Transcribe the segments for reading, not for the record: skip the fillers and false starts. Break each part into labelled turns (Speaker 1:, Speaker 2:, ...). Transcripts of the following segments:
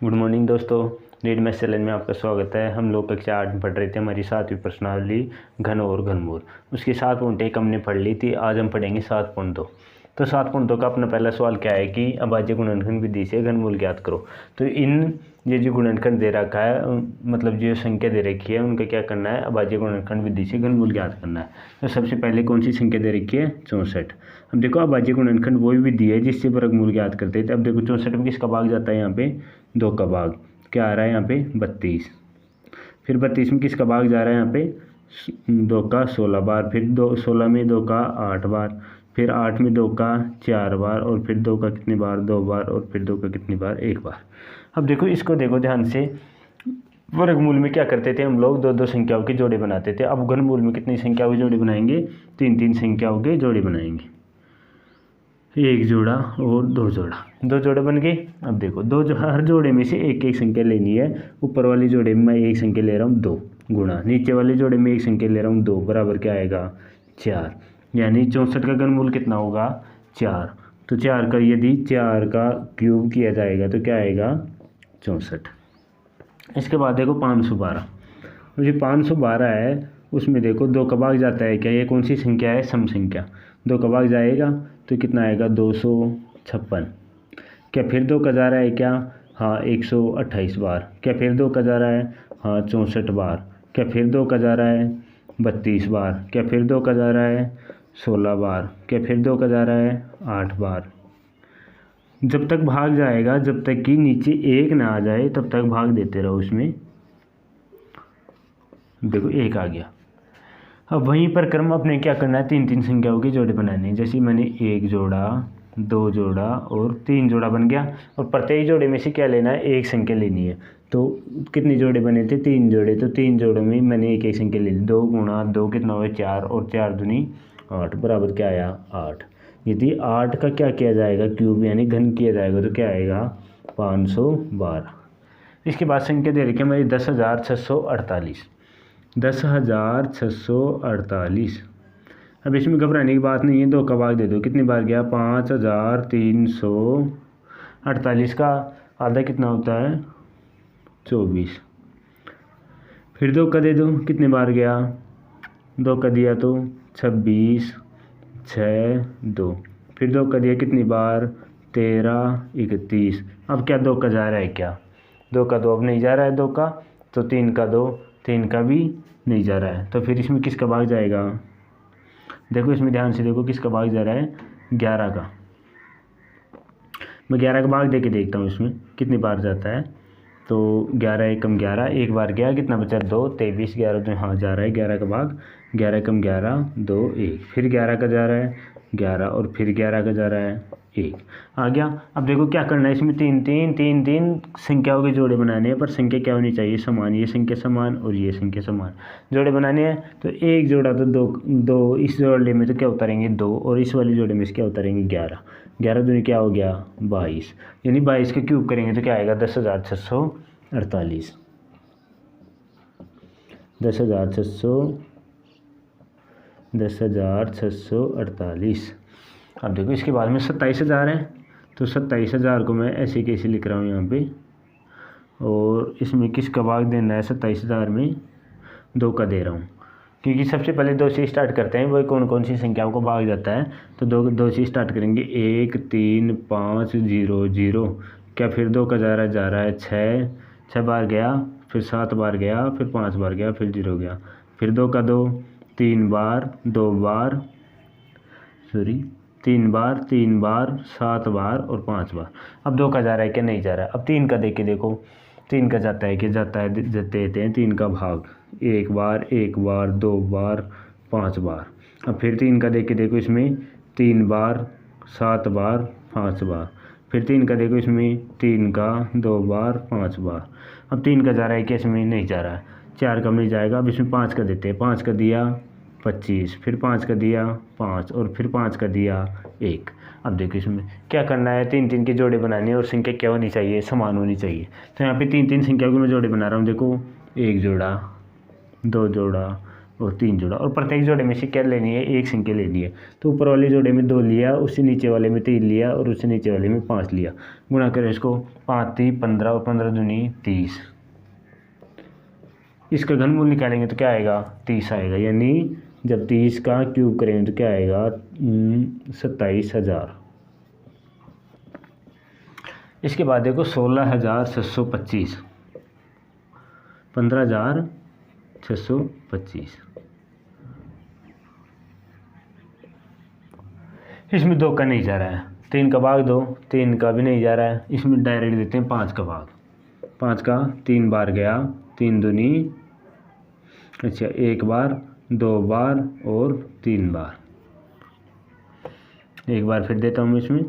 Speaker 1: Good morning दोस्तों। Read math channel में आपका स्वागत है। हम लोग कक्षा 8 में पढ़ रहे थे हमारी 7वीं प्रश्नावली घन और घनमूल। उसकी 7.1 हमने पढ़ ली थी। आज हम पढ़ेंगे 7.2। तो 7.2 का अपना पहला सवाल क्या है कि अभाज्य गुणनखंड विधि से घनमूल ज्ञात करो। तो ये जो गुणनखंड दे रखा है, मतलब जो संख्या दे रखी है, उनका क्या करना है, अभाज्य गुणनखंड विधि से घनमूल ज्ञात करना है। तो सबसे पहले कौन सी संख्या दे रखी है? 64। अब देखो अभाज्य गुणनखंड वही विधि है जिससे वर्गमूल ज्ञात करते थे। अब देखो 64 में किसका भाग जाता है? यहाँ पे 2 का भाग। क्या आ रहा है यहाँ पे? 32। फिर 32 में किसका भाग जा रहा है? यहाँ पे 2 का 16 बार। फिर 16 में 2 का 8 बार। फिर 8 में 2 का 4 बार। और फिर 2 का कितनी बार? 2 बार। और फिर 2 का कितनी बार? 1 बार। अब देखो इसको देखो ध्यान से। वर्गमूल में क्या करते थे हम लोग? 2-2 संख्याओं के जोड़े बनाते थे। अब घनमूल में कितनी संख्याओं के जोड़े बनाएंगे? 3-3 संख्याओं के जोड़े बनाएंगे। 1 जोड़ा और 2 जोड़ा, 2 जोड़े बन गए। अब देखो हर जोड़े में से एक एक संख्या लेनी है। ऊपर वाले जोड़े में मैं एक संख्या ले रहा हूँ 2 गुणा, नीचे वाले जोड़े में एक संख्या ले रहा हूँ 2 बराबर क्या आएगा? 4। यानी 64 का घनमूल कितना होगा? 4। तो 4 का यदि 4 का क्यूब किया जाएगा तो क्या आएगा? 64। इसके बाद देखो 512। जो 512 है उसमें देखो 2 का भाग जाता है क्या? ये कौन सी संख्या है? सम संख्या। 2 का भाग जाएगा तो कितना आएगा? 256। क्या फिर 2 का जा रहा है क्या? हाँ 128 बार। क्या फिर 2 का जा रहा है? हाँ 64 बार। क्या फिर 2 का जा रहा है? 32 बार। क्या फिर 2 का जा रहा है? 16 बार। क्या फिर 2 का जा रहा है? 8 बार। जब तक भाग जाएगा, जब तक कि नीचे 1 ना आ जाए तब तक भाग देते रहो उसमें। देखो 1 आ गया। अब वहीं पर क्रम अपने क्या करना है? 3-3 संख्याओं के जोड़े बनाने हैं। जैसे मैंने 1 जोड़ा, 2 जोड़ा और 3 जोड़ा बन गया। और प्रत्येक जोड़े में से क्या लेना है? एक संख्या लेनी है। तो कितने जोड़े बने थे? 3 जोड़े। तो 3 जोड़ों में मैंने एक एक संख्या ले ली। 2 गुणा 2 कितना हुआ? 4। और 4 दूनी 8 बराबर क्या आया? 8। यदि 8 का क्या किया जाएगा? क्यूब यानी घन किया जाएगा तो क्या आएगा? 512। इसके बाद संख्या दे रखी है हमारी 10,648। 10,648। अब इसमें घबराने की बात नहीं है। 2 का भाग दे दो। कितनी बार गया? 5,348 का आधा कितना होता है? 24। फिर 2 का दे दो। कितने बार गया? 2 का दिया तो 26, 6, 2। फिर 2 का दिया कितनी बार? 13, 31। अब क्या 2 का जा रहा है क्या? 2 का 2 अब नहीं जा रहा है 2 का। तो 3 का 2, 3 का भी नहीं जा रहा है। तो फिर इसमें किसका भाग जाएगा? देखो इसमें ध्यान से देखो किसका भाग जा रहा है? 11 का। मैं 11 का भाग दे के देखता हूँ इसमें कितनी बार जाता है। तो 11 एकम 11, एक बार गया, कितना बचा? 2, 23, 11 तो हाँ जा रहा है 11 का भाग। 11 एकम 11, 2, 1। फिर 11 का जा रहा है 11 और फिर 11 का जा रहा है 1 आ गया। अब देखो क्या करना है इसमें? 3-3 संख्याओं के जोड़े बनाने हैं, पर संख्या क्या होनी चाहिए? समान। ये संख्या समान और ये संख्या समान जोड़े बनाने हैं। तो एक जोड़ा तो 2 इस जोड़े में तो क्या उतारेंगे? 2 और इस वाले जोड़े में से क्या उतारेंगे? 11। 11 दूनी क्या हो गया? 22। यानी 22 का क्यूब करेंगे तो क्या आएगा? 10,648। 10,648। अब देखो इसके बाद में 27,000 है। तो 27,000 को मैं ऐसे कैसे लिख रहा हूँ यहाँ पे। और इसमें किसका भाग देना है? 27,000 में 2 का दे रहा हूँ, क्योंकि सबसे पहले 2 से स्टार्ट करते हैं। वही कौन कौन सी संख्याओं को भाग जाता है। तो 2 से स्टार्ट करेंगे। 1, 3, 5, 0, 0। क्या फिर 2 का जा रहा है 6 बार गया। फिर 7 बार गया। फिर 5 बार गया। फिर 0 गया। फिर 2 का 2, 3 बार, 2 बार, 3 बार, 3 बार, 7 बार और 5 बार। अब 2 का जा रहा है क्या? नहीं जा रहा है। अब 3 का देख के देखो। 3 का जाता है कि जाता है, देते हैं 3 का भाग। 1 बार, 1 बार, 2 बार, 5 बार। अब फिर 3 का देख के देखो इसमें 3 बार, 7 बार, 5 बार। फिर 3 का देखो इसमें 3 का 2 बार, 5 बार। अब 3 का जा रहा है कि इसमें नहीं जा रहा है। 4 का नहीं जाएगा। अब इसमें 5 का देते हैं। 5 का दिया 25। फिर 5 का दिया 5 और फिर 5 का दिया 1। अब देखो इसमें क्या करना है? 3-3 के जोड़े बनाने हैं और संख्या क्या होनी चाहिए? समान होनी चाहिए। तो यहाँ पे 3-3 संख्या के मैं जोड़े बना रहा हूँ। देखो 1 जोड़ा, 2 जोड़ा, और 3 जोड़ा, और प्रत्येक जोड़े में से क्या लेनी है, एक संख्या लेनी है। तो ऊपर वाले जोड़े में 2 लिया, उससे नीचे वाले में 3 लिया और उससे नीचे वाले में 5 लिया। गुणा करें इसको, 5 3 15 और 15 दूनी 30। इसका घनमूल निकालेंगे तो क्या आएगा, 30 आएगा। यानी जब 30 का क्यूब करेंगे तो क्या आएगा, 27,000। इसके बाद देखो 16,625, 15,625। इसमें 2 का नहीं जा रहा है, 3 का भाग 2, 3 का भी नहीं जा रहा है। इसमें डायरेक्ट देते हैं 5 का भाग। 5 का 3 बार गया, 3 दूनी, अच्छा 1 बार, 2 बार और 3 बार। एक बार फिर देता हूँ मैं इसमें,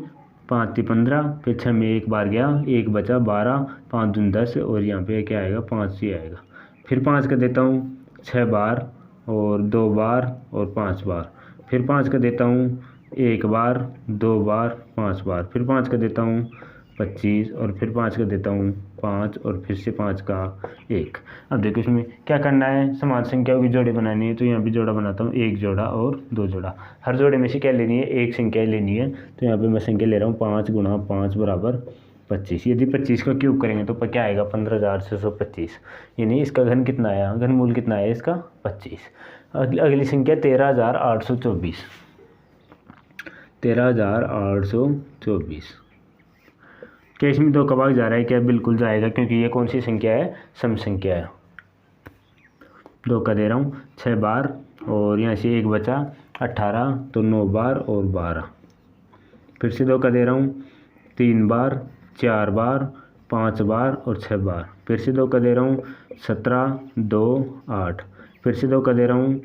Speaker 1: 5 3 15, फिर 6 में 1 बार गया, 1 बचा 12, 5 दूनी 10 और यहाँ पे क्या आएगा, 5 ही आएगा। फिर 5 का देता हूँ 6 बार और 2 बार और 5 बार। फिर 5 का देता हूँ 1 बार, 2 बार, 5 बार। फिर 5 का देता हूँ 25 और फिर 5 का देता हूँ 5 और फिर से 5 का 1। अब देखो इसमें क्या करना है, समान संख्याओं की जोड़ी बनानी है। तो यहाँ पे जोड़ा बनाता हूँ, 1 जोड़ा और 2 जोड़ा। हर जोड़े में से क्या लेनी है, एक संख्या लेनी है। तो यहाँ पे मैं संख्या ले रहा हूँ 5 गुणा 5 बराबर 25। यदि 25 का क्यूब करेंगे तो क्या आएगा, 15,625। यानी इसका घन कितना आया, घनमूल कितना है इसका, 25। अगली संख्या 13,824, 13,824। क्या इसमें 2 का भाग जा रहा है, क्या बिल्कुल जाएगा, क्योंकि ये कौन सी संख्या है, सम संख्या है। 2 का दे रहा हूँ 6 बार और यहाँ से 1 बचा 18, तो 9 बार और 12। फिर से 2 का दे रहा हूँ 3 बार, 4 बार, 5 बार और 6 बार। फिर से 2 का दे रहा हूँ 17 2 8। फिर से 2 का दे रहा हूँ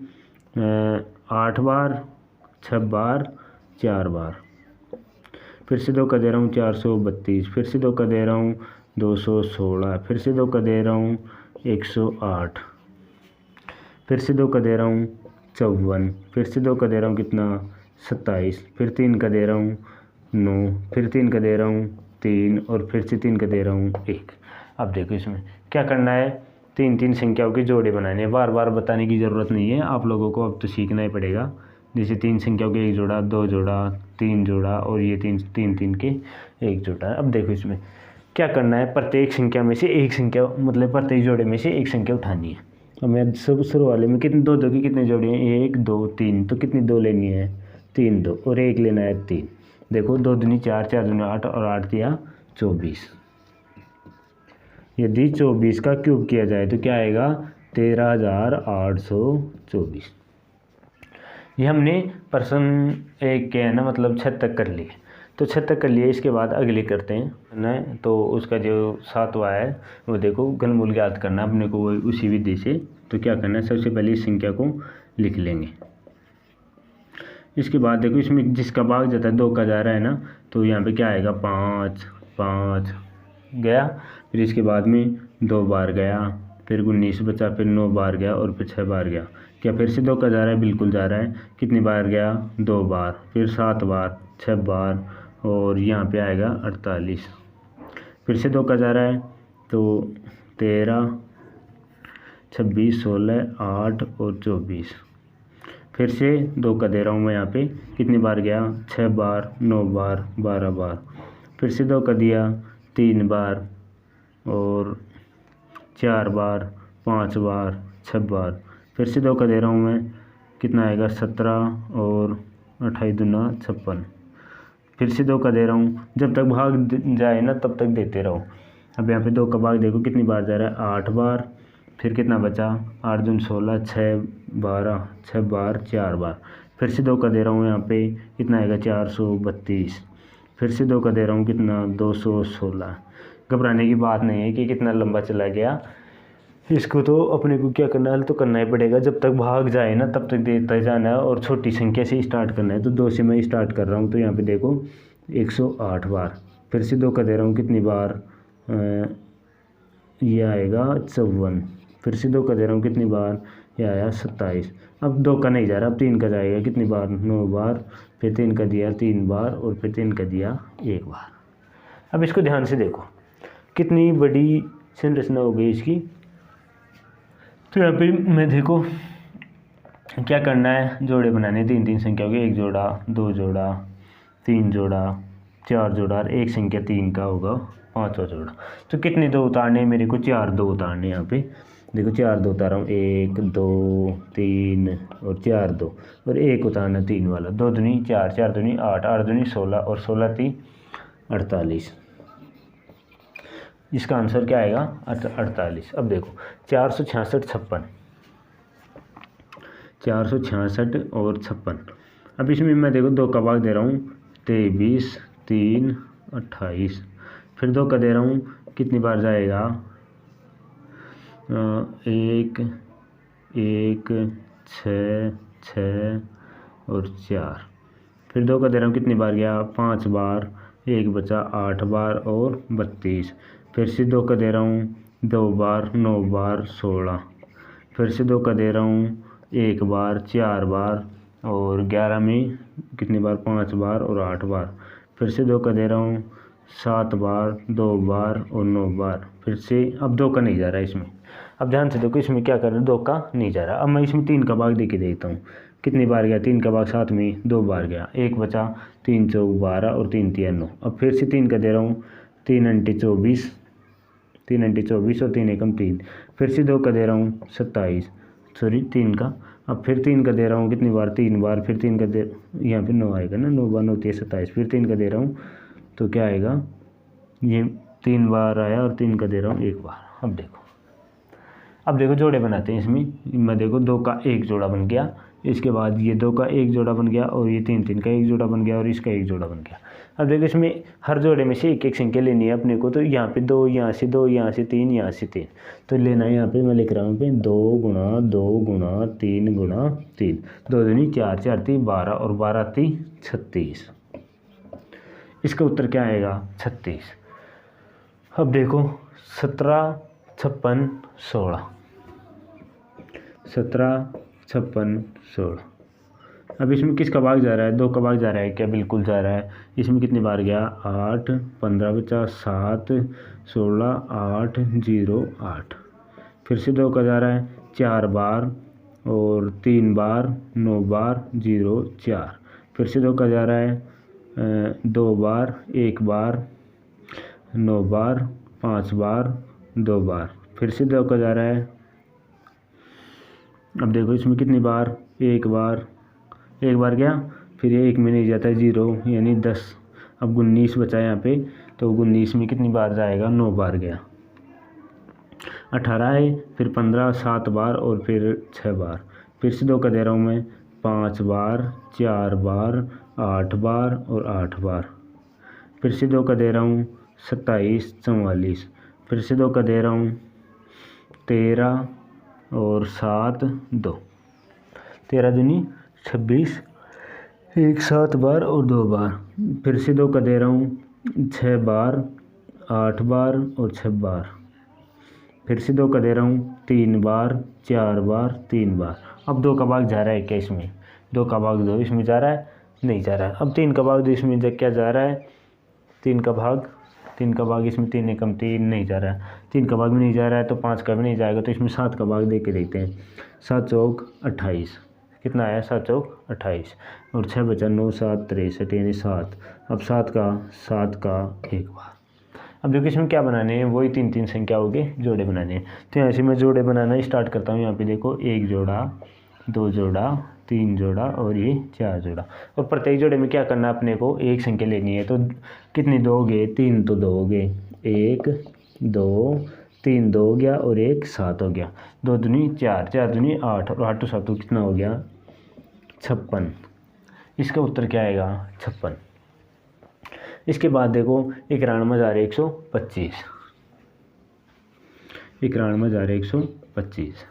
Speaker 1: 8 बार, 6 बार, 4 बार। फिर से 2 का दे रहा हूँ 432। फिर से 2 का दे रहा हूँ 216। फिर से 2 का दे रहा हूँ 108। फिर से 2 का दे रहा हूँ 54। फिर से 2 का दे रहा हूँ कितना, 27। फिर 3 का दे रहा हूँ 9। फिर 3 का दे रहा हूँ 3 और फिर से 3 का दे रहा हूँ 1। अब देखो इसमें क्या करना है, 3 संख्याओं के जोड़े बनाने हैं। बार बार बताने की ज़रूरत नहीं है आप लोगों को, अब तो सीखना ही पड़ेगा। जैसे 3 संख्याओं के 1 जोड़ा, 2 जोड़ा, 3 जोड़ा और ये 3 के 1 जोड़ा। अब देखो इसमें क्या करना है, प्रत्येक संख्या में से एक संख्या, मतलब प्रत्येक जोड़े में से एक संख्या उठानी है। अब मैं सब शुरू वाले में कितने, 2 की कितने जोड़े हैं, 1 2 3, तो कितनी 2 लेनी है, 3 2 और 1 लेना है 3। देखो 2 दूनी 4, 4 दूनी 8 और 8 दिया 24। यदि 24 का क्यूब किया जाए तो क्या आएगा, 13,824। ये हमने प्रश्न 1 के है ना, मतलब 6 तक कर लिए। तो 6 तक कर लिए, इसके बाद अगले करते हैं ना। तो उसका जो 7वां है वो देखो, घनमूल ज्ञात करना अपने को वो उसी विधि से। तो क्या करना है, सबसे पहले इस संख्या को लिख लेंगे। इसके बाद देखो इसमें जिसका भाग जाता है 2 का जा रहा है ना, तो यहाँ पे क्या आएगा, 5 5 गया। फिर इसके बाद में 2 बार गया, फिर 19 बचा, फिर 9 बार गया और फिर 6 बार गया। क्या फिर से 2 का जा रहा है, बिल्कुल जा रहा है। कितनी बार गया, 2 बार, फिर 7 बार, 6 बार और यहाँ पे आएगा 48। फिर से 2 का जा रहा है, तो 13 26 16 8 और 24। फिर से 2 का दे रहा हूँ मैं यहाँ पे, कितनी बार गया, 6 बार, 9 बार, 12 बार। फिर से 2 का दिया 3 बार और 4 बार, 5 बार, 6 बार। फिर से 2 का दे रहा हूँ मैं, कितना आएगा, 17 और 28 दूना 56। फिर से 2 का दे रहा हूँ, जब तक भाग जाए ना तब तक देते रहो। अब यहाँ पे 2 का भाग देखो कितनी बार जा रहा है, 8 बार। फिर कितना बचा, 8 दूनी 16, 6 12, 6 बार, 4 बार। फिर से 2 का दे रहा हूँ यहाँ पे, कितना आएगा, 432। फिर से 2 का दे रहा हूँ, कितना, 216। घबराने की बात नहीं है कि कितना लंबा चला गया, इसको तो अपने को क्या करना है, तो करना ही पड़ेगा। जब तक भाग जाए ना तब तक देता जाना है और छोटी संख्या से स्टार्ट करना है। तो 2 से मैं स्टार्ट कर रहा हूँ, तो यहाँ पे देखो 108 बार। फिर से 2 का दे रहा हूँ, कितनी बार, ये आएगा 54। फिर से 2 का दे रहा हूँ, कितनी बार, ये आया 27। अब 2 का नहीं जा रहा, अब 3 का जाएगा, कितनी बार, 9 बार। फिर 3 का दिया 3 बार और फिर 3 का दिया 1 बार। अब इसको ध्यान से देखो कितनी बड़ी संरचना हो गई इसकी। तो यहाँ पे मैं देखो क्या करना है, जोड़े बनाने, तीन तीन संख्या होगी, एक जोड़ा, दो जोड़ा, तीन जोड़ा, चार जोड़ा और एक संख्या तीन का होगा पांचवा जोड़ा। तो कितने दो उतारने हैं मेरे को, चार दो उतारने यहाँ पे। देखो चार दो उतारा हूँ, एक दो तीन और चार दो, और एक उतारना तीन वाला, दो दूनी चार, चार दूनी आठ, आठ दूनी 16 और 16 तीन 48। इसका आंसर क्या आएगा, 48। अब देखो 466 56, 466 और 56। अब इसमें मैं देखो दो का भाग दे रहा हूँ, 23 3 28, फिर दो का दे रहा हूँ, कितनी बार जाएगा, एक एक 6 6 और 4, फिर दो का दे रहा हूँ, कितनी बार गया, 5 बार, एक बचा 8 बार और 32, फिर से दो का दे रहा हूँ, 2 बार 9 बार 16, फिर से दो का दे रहा हूँ, एक बार 4 बार और 11 में कितनी बार, 5 बार और 8 बार, फिर से दो का दे रहा हूँ, 7 बार 2 बार और 9 बार, फिर से अब दो का नहीं जा रहा है इसमें। अब ध्यान से देखो इसमें क्या कर रहा है, दो का नहीं जा रहा। अब मैं इसमें तीन का भाग दे के देखता हूँ, कितनी बार गया, तीन का भाग 7 में 2 बार गया, एक बचा, 3 चौक 12 और 3 तिया 9। अब फिर से तीन का दे रहा हूँ, 3 अंटी 24, 3 अंटी 24 और 3 एकम 3, फिर से दो का दे रहा हूँ 27, सॉरी 3 का। अब फिर तीन का दे रहा हूँ, कितनी बार, 3 बार, फिर तीन का दे, यहाँ पे 9 आएगा ना, 9 बार 9 3 27, फिर तीन का दे रहा हूँ, तो क्या आएगा, ये 3 बार आया और तीन का दे रहा हूँ 1 बार। अब देखो जोड़े बनाते हैं इसमें। मैं देखो दो का एक जोड़ा बन गया, इसके बाद ये दो का एक जोड़ा बन गया, और ये तीन तीन का एक जोड़ा बन गया, और इसका एक जोड़ा बन गया। अब देखो इसमें हर जोड़े में से एक एक संख्या लेनी है अपने को। तो यहाँ पे दो, यहाँ से दो, यहाँ से तीन, यहाँ से तीन, तो लेना है। यहाँ पे मैं लिख रहा हूँ पे 2 गुणा 2 गुणा 3 गुणा 3, 2 दूनी 4, 4 3 12 और 12 3 36। इसका उत्तर क्या आएगा, 36। अब देखो 17 56 16, 17 56 16। अब इसमें किसका भाग जा रहा है, दो का भाग जा रहा है क्या, बिल्कुल जा रहा है। इसमें कितनी बार गया, 8 15 बचा 7 16 8 0 8, फिर से दो का जा रहा है 4 बार और 3 बार 9 बार 0 4, फिर से दो का जा रहा है 2 बार 1 बार 9 बार 5 बार 2 बार, फिर से दो का जा रहा है। अब देखो इसमें कितनी बार, एक बार गया, फिर ये एक में नहीं जाता है 0 यानी 10। अब 19 बचा यहाँ पे, तो 19 में कितनी बार जाएगा, 9 बार गया। 18 है, फिर 15 7 बार और फिर 6 बार, फिर से दो का दे रहा हूँ मैं, 5 बार 4 बार 8 बार और 8 बार, फिर से दो का दे रहा हूँ 27 44, फिर से दो का दे रहा हूँ 13 और 7 2, 13 दूनी 26, एक 7 बार और 2 बार, फिर से दो का दे रहा हूँ 6 बार 8 बार और 6 बार, फिर से दो का दे रहा हूँ 3 बार 4 बार 3 बार। अब दो का भाग जा रहा है क्या, इसमें दो का भाग दो इसमें जा रहा है, नहीं जा रहा है। अब तीन का भाग दो इसमें क्या जा रहा है, तीन का भाग इसमें 3 एकम 3 नहीं जा रहा है, 3 का भाग भी नहीं जा रहा है, तो 5 का भी नहीं जाएगा, तो इसमें 7 का भाग दे के देखते हैं। 7 चौक 28, कितना आया, 7 चौक 28 और 6 बचा 9 7 63 यानी 7। अब 7 का एक बार। अब देखो इसमें क्या बनाने हैं, वही तीन तीन संख्या हो गए, जोड़े बनाने हैं। तो यहाँ से मैं जोड़े बनाना स्टार्ट करता हूँ। यहाँ पे देखो एक जोड़ा, दो जोड़ा, तीन जोड़ा और ये 4 जोड़ा, और प्रत्येक जोड़े में क्या करना है, अपने को एक संख्या लेनी है। तो कितनी दोगे, 3 तो दोगे, 1 2 3 2 हो गया और एक 7 हो गया, 2 दूनी 4, 4 दूनी 8 और 8 7 कितना हो गया, 56। इसका उत्तर क्या आएगा, 56। इसके बाद देखो 91,125, 91,125।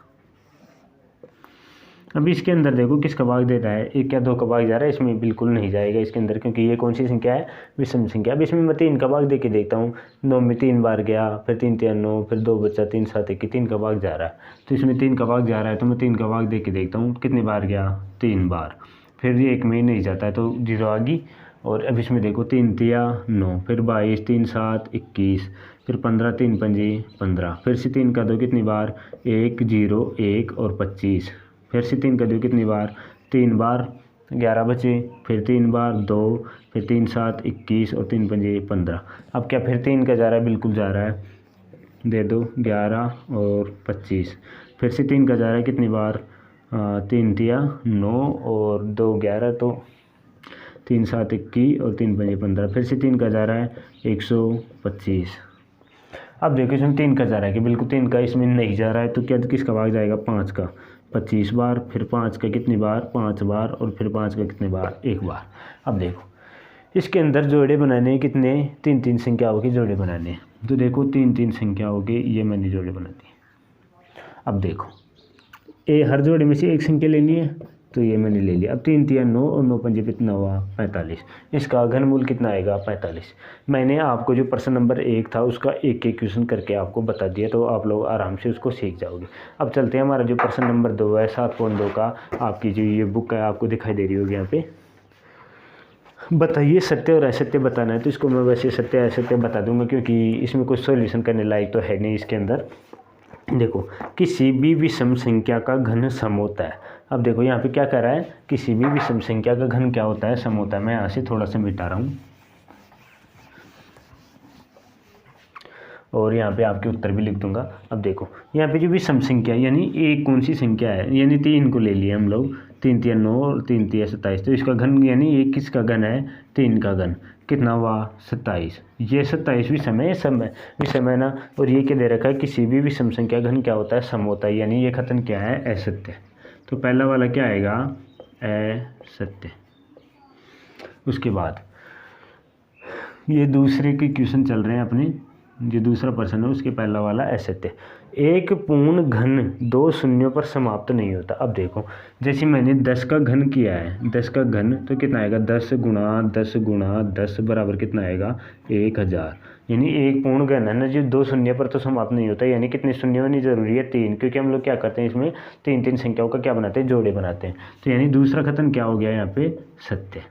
Speaker 1: अब इसके अंदर देखो किसका भाग दे रहा है, एक क्या दो का भाग जा रहा है, इसमें बिल्कुल नहीं जाएगा इसके अंदर, क्योंकि ये कौन सी संख्या है, विषम संख्या। अब इसमें मैं 3 का भाग दे के देखता हूँ। 9 में 3 बार गया, फिर 3 3 9, फिर 2 बचा 3 7 1, 3 का भाग जा रहा है। तो इसमें 3 का भाग जा रहा है, तो मैं 3 का भाग दे के देखता हूँ, कितनी बार गया, 3 बार, फिर ये एक में नहीं जाता है तो 0 आ गई। और अब इसमें देखो 3 तिया 9, फिर 22 3 7 21, फिर 15 3 5 15, फिर से 3 का दो कितनी बार, 1 0 1 और 25, फिर से 3 का 2 कितनी बार, 3 बार, 11 बचे, फिर 3 बार 2, फिर 3 7 21 और 3 पंजे 15। अब क्या फिर 3 का जा रहा है, बिल्कुल जा रहा है, दे दो 11 और 25। फिर से 3 का जा रहा है कितनी बार, 3 तिया 9 और 2 11, तो 3 7 21 और 3 पंजे 15। फिर से 3 का जा रहा है 125। अब देखो इसमें 3 का जा रहा है कि बिल्कुल 3 का इसमें नहीं जा रहा है, तो क्या किसका भाग जाएगा, 5 का, 25 बार, फिर 5 का कितनी बार, 5 बार, और फिर 5 का कितनी बार, 1 बार। अब देखो इसके अंदर जोड़े बनाने हैं कितने, 3 3 संख्याओं के जोड़े बनाने हैं। तो देखो 3 3 संख्याओं के ये मैंने जोड़े बना दिए। अब देखो हर जोड़े में से एक संख्या लेनी है, तो ये मैंने ले लिया। अब 3 तिया 9 और 9 पंजे कितना हुआ, 45। इसका घनमूल कितना आएगा, 45। मैंने आपको जो प्रश्न नंबर 1 था उसका एक एक क्वेश्चन करके आपको बता दिया, तो आप लोग आराम से उसको सीख जाओगे। अब चलते हैं, हमारा जो प्रश्न नंबर 2 है 7.2 का, आपकी जो ये बुक है आपको दिखाई दे रही होगी यहाँ पे। बताइए सत्य और असत्य बताना है, तो इसको मैं वैसे सत्य असत्य बता दूंगा क्योंकि इसमें कुछ सॉल्यूशन करने लायक तो है नहीं इसके अंदर। देखो किसी भी विषम संख्या का घन सम होता है। अब देखो यहाँ पे क्या कर रहा है, किसी भी विषम संख्या का घन क्या होता है, सम होता है। मैं यहाँ से थोड़ा सा मिटा रहा हूँ और यहाँ पे आपके उत्तर भी लिख दूंगा। अब देखो यहाँ पे जो विषम संख्या यानी एक कौन सी संख्या है, यानी 3 को ले लिया हम लोग, 3 तिया 9 और 3 तिया 27, तो इसका घन यानी एक किसका घन है, 3 का घन, कितना हुआ 27। ये 27 विषम है, विषम है ना, और ये क्या दे रखा है, किसी भी विषम संख्या घन क्या होता है, सम होता है, यानी ये कथन क्या है, असत्य। तो पहला वाला क्या आएगा, असत्य। उसके बाद ये दूसरे के क्वेश्चन चल रहे हैं अपने, जो दूसरा प्रश्न है उसके पहला वाला असत्य। एक पूर्ण घन 2 शून्यों पर समाप्त नहीं होता। अब देखो जैसे मैंने 10 का घन किया है, 10 का घन तो कितना आएगा, 10 गुणा 10 गुणा 10 बराबर कितना आएगा, 1000। यानी एक पूर्ण घन है ना जो 2 शून्य पर तो समाप्त नहीं होता, यानी कितने शून्य होनी जरूरी है, 3, क्योंकि हम लोग क्या करते हैं इसमें 3 3 संख्याओं का क्या बनाते हैं, जोड़े बनाते हैं। तो यानी दूसरा कथन क्या हो गया यहाँ पे, सत्य।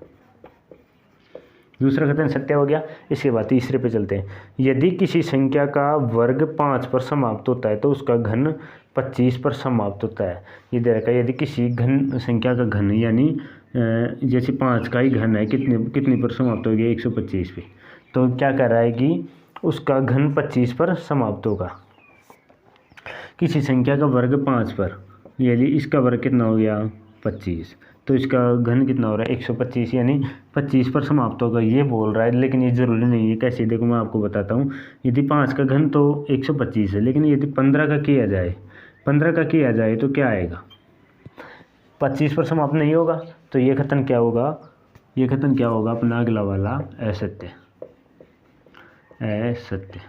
Speaker 1: दूसरा कथन सत्य हो गया। इसके बाद तीसरे पे चलते हैं। यदि किसी संख्या का वर्ग 5 पर समाप्त होता है तो उसका घन 25 पर समाप्त होता है। ये दे रखा है, यदि किसी घन संख्या का घन यानी जैसे 5 का ही घन है, कितने पर समाप्त हो गया, 125 पे, तो क्या कर रहा है कि उसका घन 25 पर समाप्त होगा। किसी संख्या का वर्ग 5 पर, यानी इसका वर्ग कितना हो गया, 25, तो इसका घन कितना हो रहा है, 125, यानी 25 पर समाप्त होगा ये बोल रहा है। लेकिन ये ज़रूरी नहीं है, कैसे, देखो मैं आपको बताता हूँ। यदि 5 का घन तो 125 है, लेकिन यदि 15 का किया जाए, 15 का किया जाए तो क्या आएगा, 25 पर समाप्त नहीं होगा। तो ये कथन क्या होगा, ये कथन क्या होगा अपना अगला वाला, असत्य। असत्य।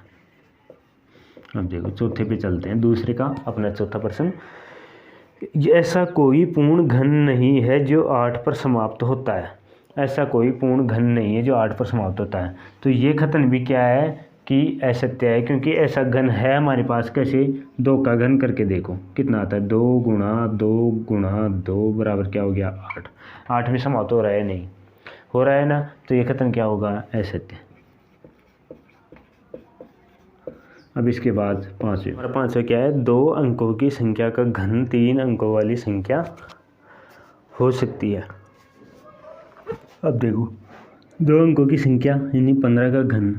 Speaker 1: अब देखो चौथे पे चलते हैं, दूसरे का अपना चौथा प्रश्न। ऐसा कोई पूर्ण घन नहीं है जो 8 पर समाप्त होता है। ऐसा कोई पूर्ण घन नहीं है जो 8 पर समाप्त होता है। तो ये कथन भी क्या है कि असत्य है, क्योंकि ऐसा घन है हमारे पास। कैसे, 2 का घन करके देखो कितना आता है, 2 गुणा 2 गुणा 2 बराबर क्या हो गया, 8। 8 में समाप्त हो रहा है, नहीं हो रहा है ना, तो ये कथन क्या होगा, असत्य। अब इसके बाद पाँचवें क्या है, 2 अंकों की संख्या का घन 3 अंकों वाली संख्या हो सकती है। अब देखो 2 अंकों की संख्या यानी 15 का घन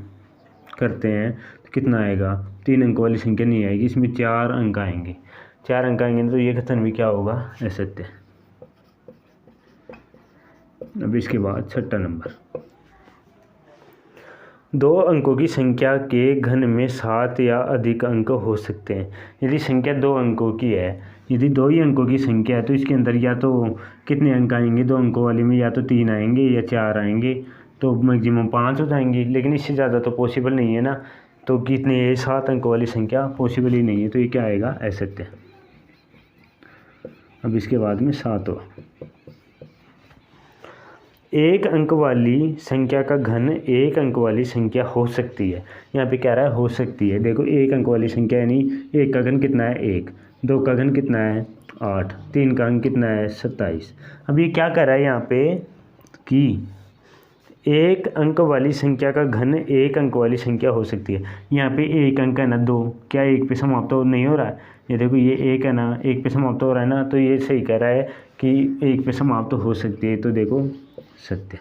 Speaker 1: करते हैं तो कितना आएगा, 3 अंकों वाली संख्या नहीं आएगी, इसमें 4 अंक आएंगे। 4 अंक आएंगे तो ये कथन भी क्या होगा, असत्य। अब इसके बाद छठा नंबर, 2 अंकों की संख्या के घन में 7 या अधिक अंक हो सकते हैं। यदि संख्या 2 अंकों की है, यदि 2 ही अंकों की संख्या है तो इसके अंदर या तो कितने अंक आएंगे 2 अंकों वाले में, या तो 3 आएंगे या 4 आएंगे, तो मैक्सिमम 5 हो जाएंगे। लेकिन इससे ज़्यादा तो पॉसिबल नहीं है ना, तो कितने 7 अंकों वाली संख्या पॉसिबल ही नहीं है, तो ये क्या आएगा, असत्य। अब इसके बाद में 7 1 अंक वाली संख्या का घन 1 अंक वाली संख्या हो सकती है। यहाँ पे क्या रहा है, हो सकती है। देखो 1 अंक वाली संख्या यानी 1 का घन कितना है, 1, 2 का घन कितना है, 8, 3 का घन कितना है, 27। अब ये क्या कर रहा है यहाँ पे कि एक अंक वाली संख्या का घन एक अंक वाली संख्या हो सकती है। यहाँ पे एक अंक है ना 2, क्या एक पे समाप्त तो नहीं हो रहा है? ये देखो ये एक है ना, एक पे समाप्त हो रहा है ना, तो ये सही कह रहा है कि एक पे समाप्त हो सकती है। तो देखो सत्य,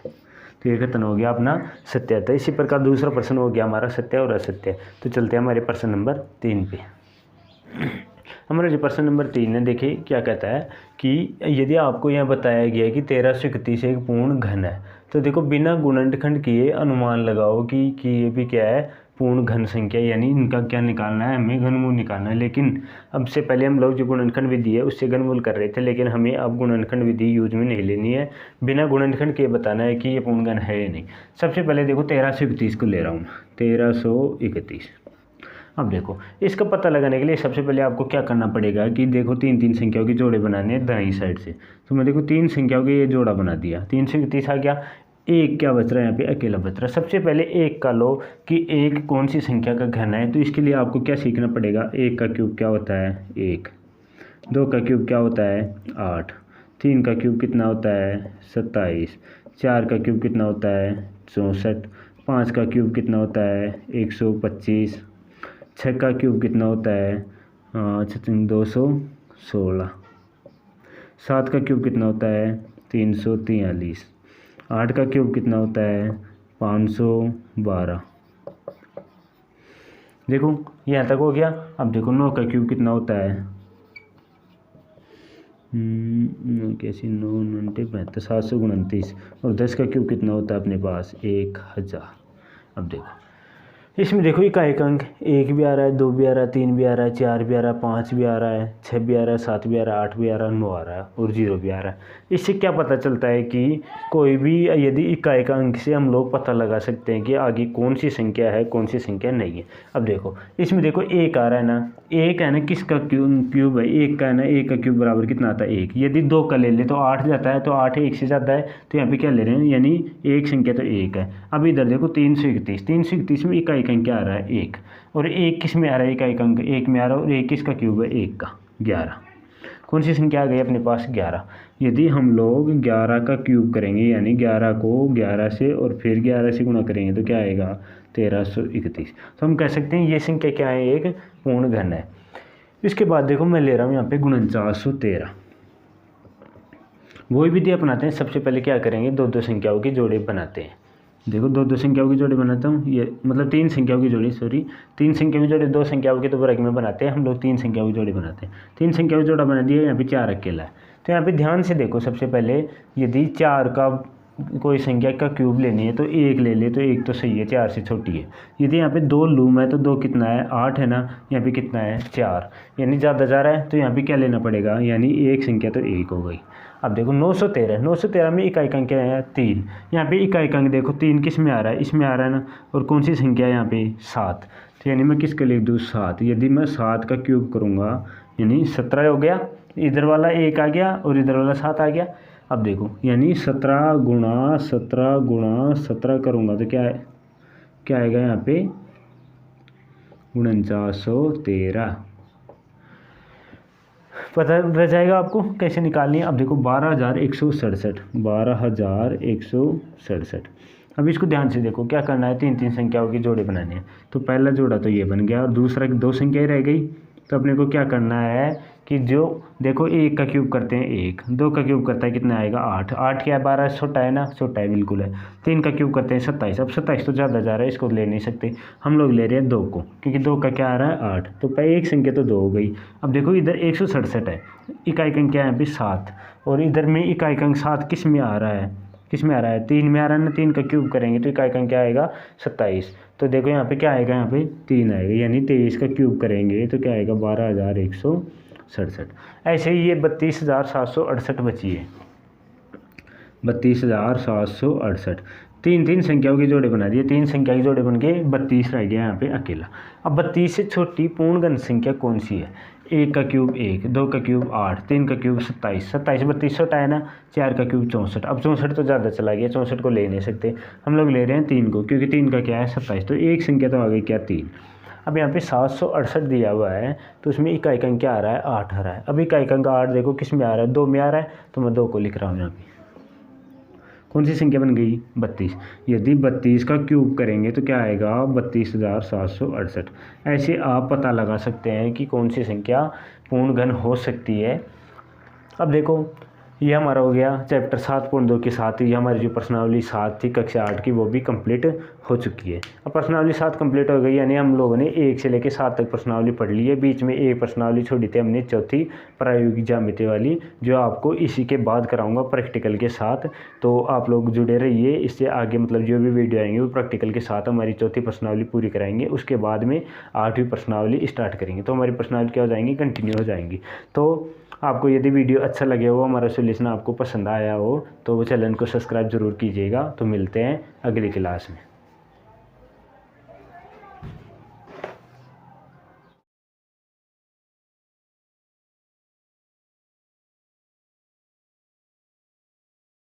Speaker 1: तो ये खत्म हो गया अपना सत्य। तो इसी प्रकार दूसरा प्रश्न हो गया हमारा सत्य और असत्य। तो चलते हैं हमारे प्रश्न नंबर 3 पे। हमारा जो प्रश्न नंबर 3 है, देखिए क्या कहता है कि यदि आपको यह बताया गया कि 1331 एक पूर्ण घन है, तो देखो बिना गुणनखंड किए अनुमान लगाओ कि ये भी क्या है, पूर्ण घन संख्या, यानी इनका क्या निकालना है, हमें घनमूल निकालना है। लेकिन अब से पहले हम लोग जो गुणनखंड विधि है उससे घनमूल कर रहे थे, लेकिन हमें अब गुणनखंड विधि यूज में नहीं लेनी है। बिना गुणनखंड के बताना है कि ये पूर्ण घन है या नहीं। सबसे पहले देखो 1331 को ले रहा हूँ, 1331। अब देखो इसका पता लगाने के लिए सबसे पहले आपको क्या करना पड़ेगा कि देखो 3 संख्याओं के जोड़े बनाने हैं दाईं साइड से। तो मैं देखो 3 संख्याओं के ये जोड़ा बना दिया, 331 आ गया। एक क्या बच रहा है यहाँ पे, अकेला बच रहा है। सबसे पहले एक का लो कि एक कौन सी संख्या का घन है। तो इसके लिए आपको क्या सीखना पड़ेगा, एक का क्यूब क्या होता है 1, 2 का क्यूब क्या होता है 8, 3 का क्यूब कितना होता है 27, 4 का क्यूब कितना होता है 64, 5 का क्यूब कितना होता है 125, 6 का क्यूब कितना होता है 216, 7 का क्यूब कितना होता है 343, 8 का क्यूब कितना होता है 512। देखो यहाँ तक हो गया। अब देखो 9 का क्यूब कितना होता है, कैसी 9 9 72 729, और 10 का क्यूब कितना होता है अपने पास 1000। अब देखो इसमें देखो इकाई अंक 1 भी आ रहा है, 2 भी आ रहा है, 3 भी आ रहा है, 4 भी आ रहा है, 5 भी आ रहा है, 6 भी आ रहा है, 7 भी आ रहा है, 8 भी आ रहा है, 9 आ रहा है और 0 भी आ रहा है। इससे क्या पता चलता है कि कोई भी यदि इकाई का अंक से हम लोग पता लगा सकते हैं कि आगे कौन सी संख्या है, कौन सी संख्या नहीं है। अब देखो इसमें देखो 1 आ रहा है ना, 1 है ना किसका क्यूब है, 1 का है ना, 1 का क्यूब बराबर कितना आता है 1। यदि 2 का ले ले तो 8 जाता है, तो 8 1 से ज़्यादा है, तो यहाँ पे क्या ले रहे हैं, यानी एक संख्या तो 1 है। अब इधर देखो 331 में इकाई अंक क्या आ रहा है 1, और 1 किस में आ रहा है, इकाई अंक 1 में आ रहा है, और 1 किसका क्यूब है 1 का 11। कौन सी संख्या आ गई अपने पास 11। यदि हम लोग 11 का क्यूब करेंगे, यानी 11 को 11 से और फिर 11 से गुणा करेंगे, तो क्या आएगा 1331। तो हम कह सकते हैं ये संख्या क्या है, एक पूर्ण घन है। इसके बाद देखो मैं ले रहा हूँ यहाँ पे 4913। वही विधि अपनाते हैं। सबसे पहले क्या करेंगे, 2 संख्याओं के जोड़े बनाते हैं। देखो 2 संख्याओं के जोड़े बनाता हूँ, ये मतलब 3 संख्याओं की जोड़ी, 3 संख्याओं के जोड़े 2 संख्याओं के तो वर्ग में बनाते हैं हम लोग, 3 संख्याओं के जोड़े बनाते हैं। 3 संख्याओं का जोड़ा बना दिया, यहाँ पे 4 अकेला है। तो यहाँ पे ध्यान से देखो, सबसे पहले यदि 4 का कोई संख्या का क्यूब लेनी है तो 1 ले ले, तो 1 तो सही है, 4 से छोटी है। यदि यहाँ पे 2 लूम है तो 2 कितना है 8 है ना, यहाँ पे कितना है 4, यानी ज़्यादा जा रहा है, तो यहाँ पे क्या लेना पड़ेगा, यानी एक संख्या तो 1 हो गई। अब देखो 913 में इकाई अंक क्या है 3। यहाँ पे इकाई अंक देखो 3 किस में आ रहा है, इसमें आ रहा है ना, और कौन सी संख्या है यहाँ पे 7, तो यानी मैं किसके लिख दूँ 7। यदि मैं 7 का क्यूब करूँगा यानी 17 हो गया, इधर वाला 1 आ गया और इधर वाला 7 आ गया। अब देखो यानी 17 गुणा 17 करूँगा तो क्या आएगा यहाँ पे 4913। पता रह जाएगा आपको कैसे निकालनी है। अब देखो 12,167। अब इसको ध्यान से देखो, क्या करना है, 3 संख्याओं के जोड़े बनाने हैं। तो पहला जोड़ा तो ये बन गया और दूसरा 2 संख्याएं रह गई। तो अपने को क्या करना है कि जो देखो 1 का क्यूब करते हैं 1, 2 का क्यूब करता है कितना आएगा 8, 8 क्या है 12 छोटा है ना, छोटा है बिल्कुल है। 3 का क्यूब करते हैं 27, अब 27 तो ज़्यादा जा रहा है, इसको ले नहीं सकते, हम लोग ले रहे हैं 2 को, क्योंकि 2 का क्या आ रहा है 8, तो एक संख्या तो 2 हो गई। अब देखो इधर 167 है, इकाई अंक क्या है यहाँ पे 7, और इधर में इकाई अंक 7 किस में आ रहा है, 3 में आ रहा है ना, 3 का क्यूब करेंगे तो इकाई अंक क्या आएगा 27। तो देखो यहाँ पे क्या आएगा, यहाँ पे 3 आएगा, यानी 23 का क्यूब करेंगे तो क्या आएगा 12,167। ऐसे ही ये 32,768 बची है, 32,768। 3 संख्याओं के जोड़े बना दिए, 3 संख्या के जोड़े बन के 32 रह गया यहाँ पे अकेला। अब 32 से छोटी पूर्ण घन संख्या कौन सी है, 1 का क्यूब 1, 2 का क्यूब 8, 3 का क्यूब 27, 32 छोटा है ना, 4 का क्यूब 64। अब 64 तो ज़्यादा चला गया, 64 को ले नहीं सकते, हम लोग ले रहे हैं 3 को, क्योंकि 3 का क्या है 27, तो एक संख्या तो आ गई क्या 3। अब यहाँ पे 768 दिया हुआ है, तो उसमें इकाई अंक क्या आ रहा है 8 आ रहा है। अब इकाई अंक 8 देखो किस में आ रहा है, 2 में आ रहा है, तो मैं 2 को लिख रहा हूँ यहाँ पे। कौन सी संख्या बन गई 32। यदि 32 का क्यूब करेंगे तो क्या आएगा 32,768। ऐसे आप पता लगा सकते हैं कि कौन सी संख्या पूर्ण घन हो सकती है। अब देखो ये हमारा हो गया चैप्टर 7.2 के साथ ही हमारी जो प्रश्नावली 7 थी कक्षा 8 की वो भी कंप्लीट हो चुकी है। अब प्रश्नावली 7 कंप्लीट हो गई यानी हम लोगों ने 1 से लेकर 7 तक प्रश्नावली पढ़ ली है। बीच में एक प्रश्नावली छोड़ी थी हमने चौथी प्रायोगिक ज्यामिति वाली, जो आपको इसी के बाद कराऊंगा प्रैक्टिकल के साथ। तो आप लोग जुड़े रहिए, इससे आगे मतलब जो भी वीडियो आएंगे वो प्रैक्टिकल के साथ हमारी चौथी प्रश्नावली पूरी कराएंगे। उसके बाद में 8वीं प्रश्नावली स्टार्ट करेंगे, तो हमारी प्रश्नावली क्या हो जाएंगी कंटिन्यू हो जाएंगी। तो आपको यदि वीडियो अच्छा लगे हो, हमारा सॉल्यूशन आपको पसंद आया हो, तो चैनल को सब्सक्राइब ज़रूर कीजिएगा। तो मिलते हैं अगली क्लास में।